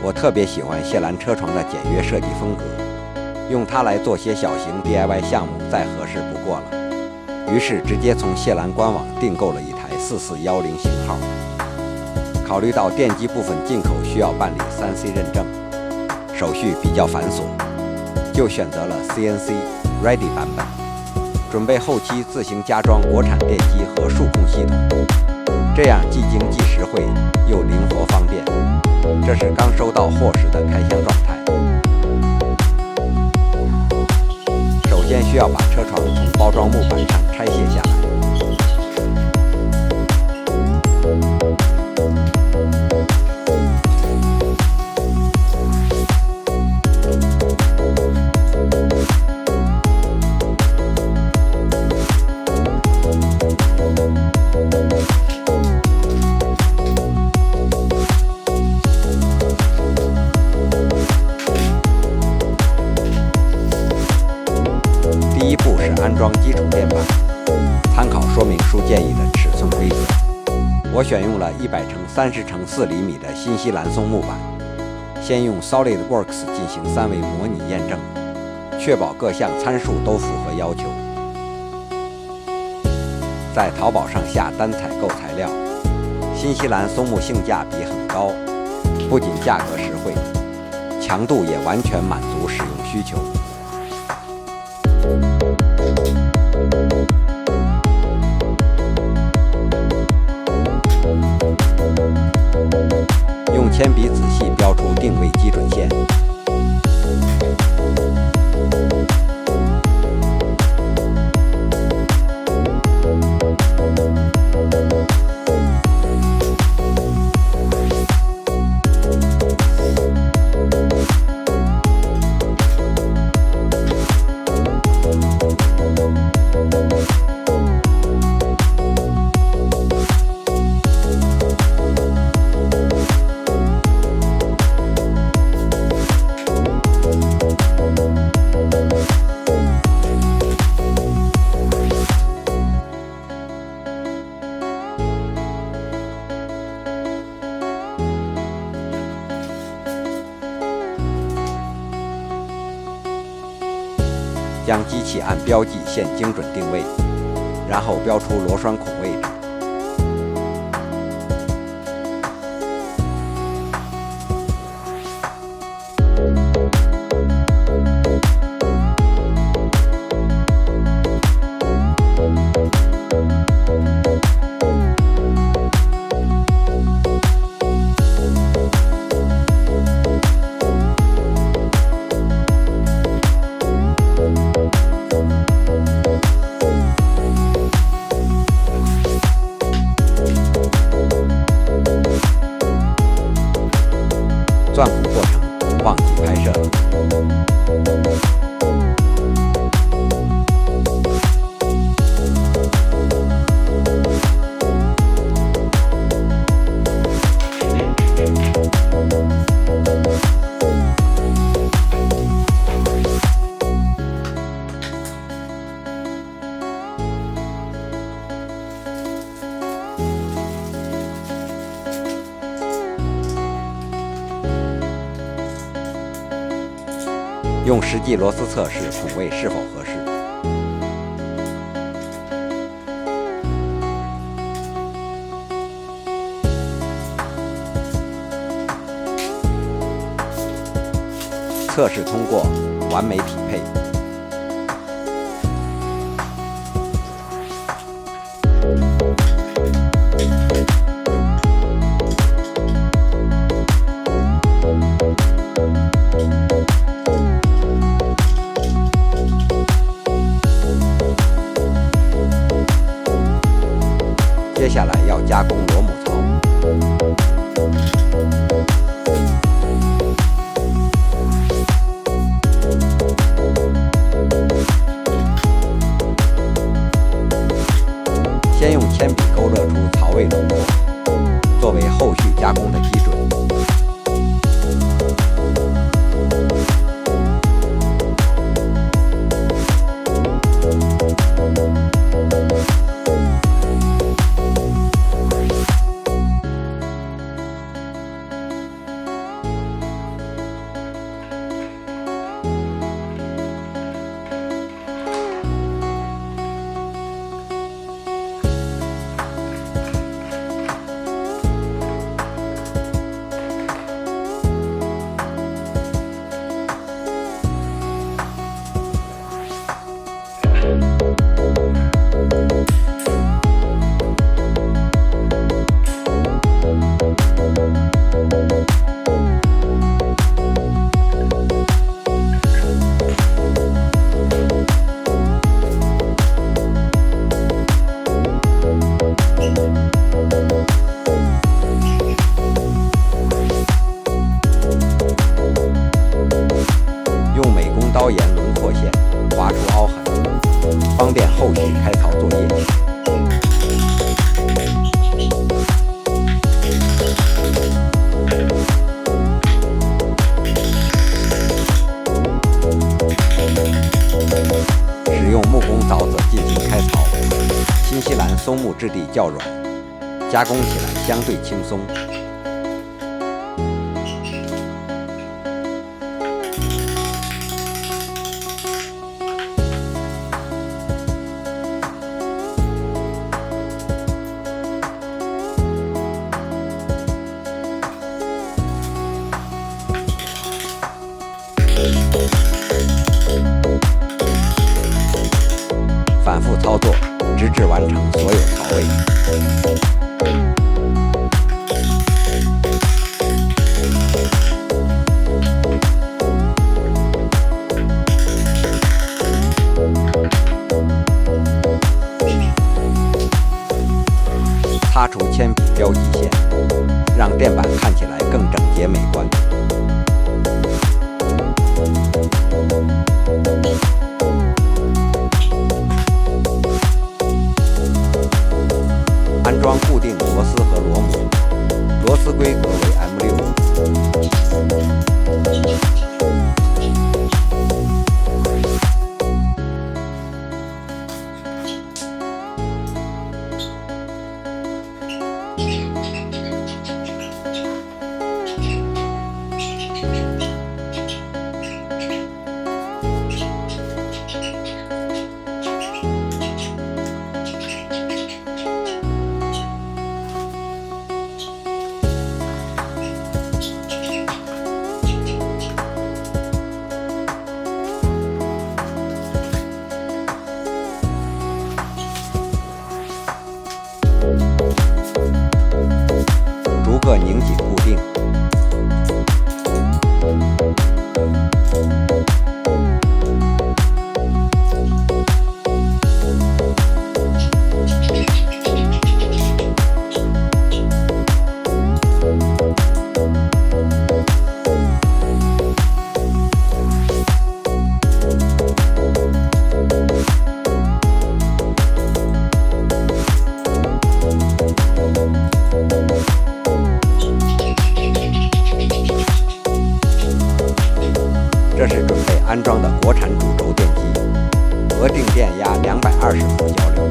我特别喜欢谢兰车床的简约设计风格，用它来做些小型 DIY 项目再合适不过了。于是直接从谢兰官网订购了一台4410型号。考虑到电机部分进口需要办理3C 认证，手续比较繁琐，就选择了 CNC Ready 版本，准备后期自行加装国产电机和数控系统，这样既经济实惠又灵活方便。这是刚收到货时的开箱状态。首先需要把车床从包装木板上拆卸下来。第一步是安装基础垫板，参考说明书建议的尺寸规格。我选用了100×30×4厘米的新西兰松木板，先用 SolidWorks 进行3维模拟验证，确保各项参数都符合要求。在淘宝上下单采购材料，新西兰松木性价比很高，不仅价格实惠，强度也完全满足使用需求。用铅笔仔细标出定位基准线。将机器按标记线精准定位，然后标出螺栓孔位置。钻孔过程忘记拍摄了。用实际螺丝测试孔位是否合适。测试通过，完美匹配。接下来要加工螺母槽。便后续开槽作业。使用木工凿子进行开槽，新西兰松木质地较软，加工起来相对轻松。反复操作，直至完成所有槽位。擦除铅笔标记线，让垫板看起来更整洁美观。安装固定螺丝和螺母，螺丝规格为 M6。逐个拧紧固定。这是准备安装的国产主轴电机，额定电压220伏交流，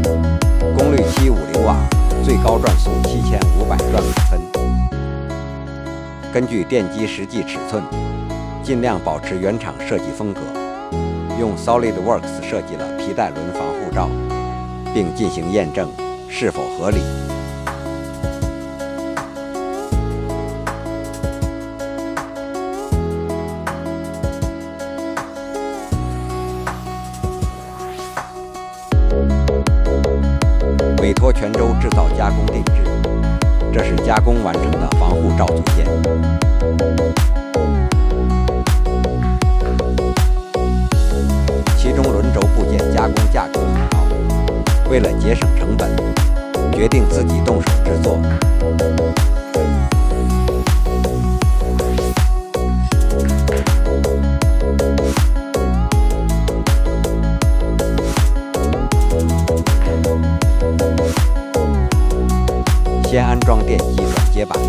功率750瓦，最高转速7500转每分。根据电机实际尺寸，尽量保持原厂设计风格，用 SolidWorks 设计了皮带轮防护罩，并进行验证是否合理。委托泉州制造加工定制，这是加工完成的防护罩组件。其中轮轴部件加工价格很高，为了节省成本，决定自己动手制作。先安装电机转接板，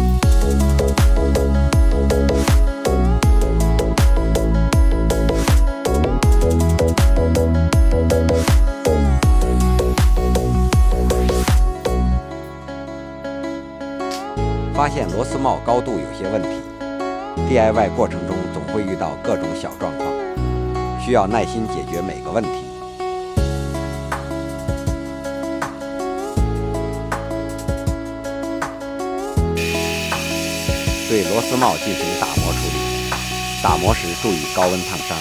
发现螺丝帽高度有些问题， DIY 过程中总会遇到各种小状况，需要耐心解决每个问题。对螺丝帽进行打磨处理，打磨时注意高温烫伤。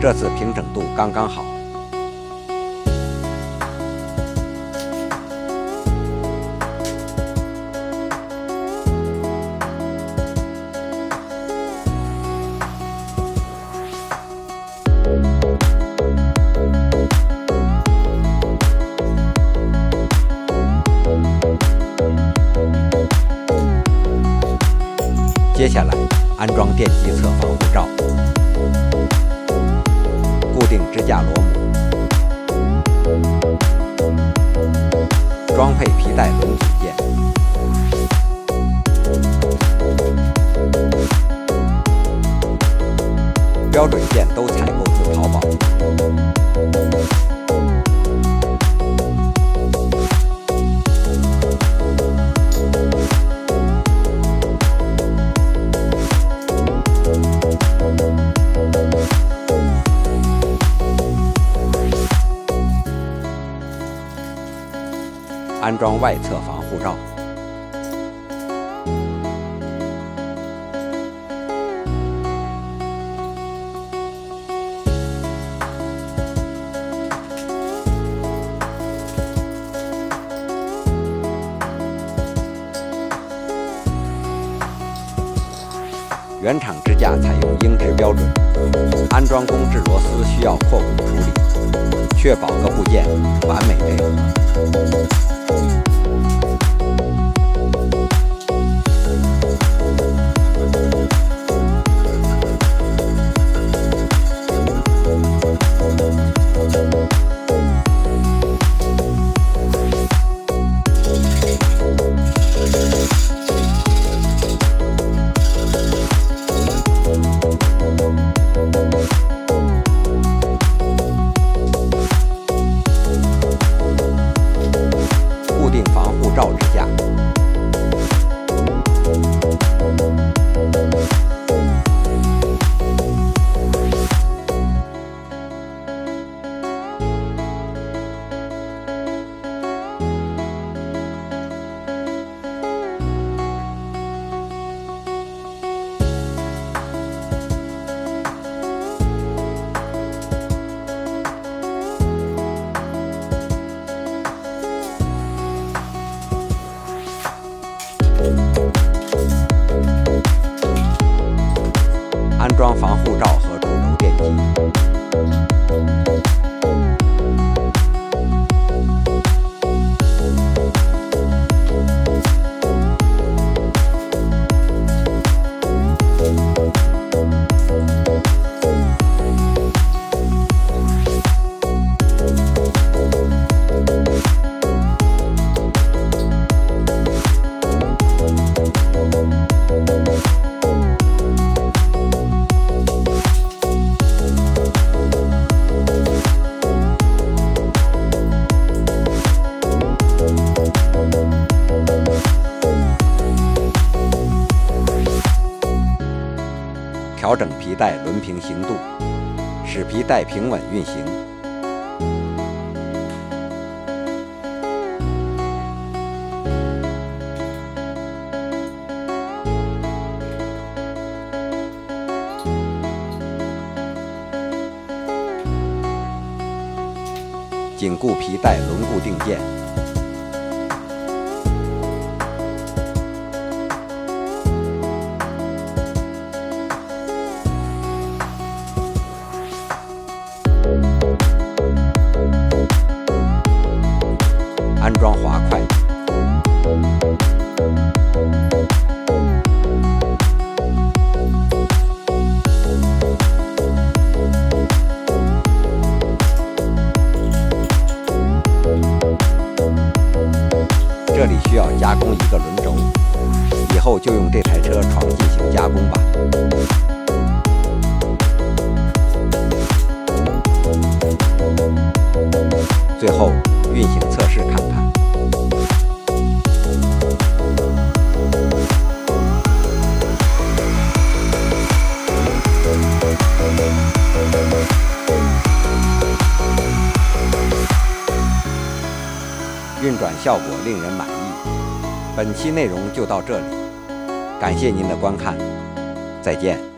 这次平整度刚刚好。接下来安装电机侧防护罩，固定支架螺母，装配皮带轮组件，标准件都采购自淘宝。安装外侧防护罩，原厂支架采用英制标准，安装工制螺丝需要扩骨处理，确保各部件完美配合。固定防护罩支架，安装防护罩和主轴电机，调整皮带轮平行度，使皮带平稳运行。紧固皮带轮固定件，安装滑块，这里需要加工一个轮轴，以后就用这台车床进行加工吧。最后运行测试看看。运转效果令人满意。本期内容就到这里，感谢您的观看，再见。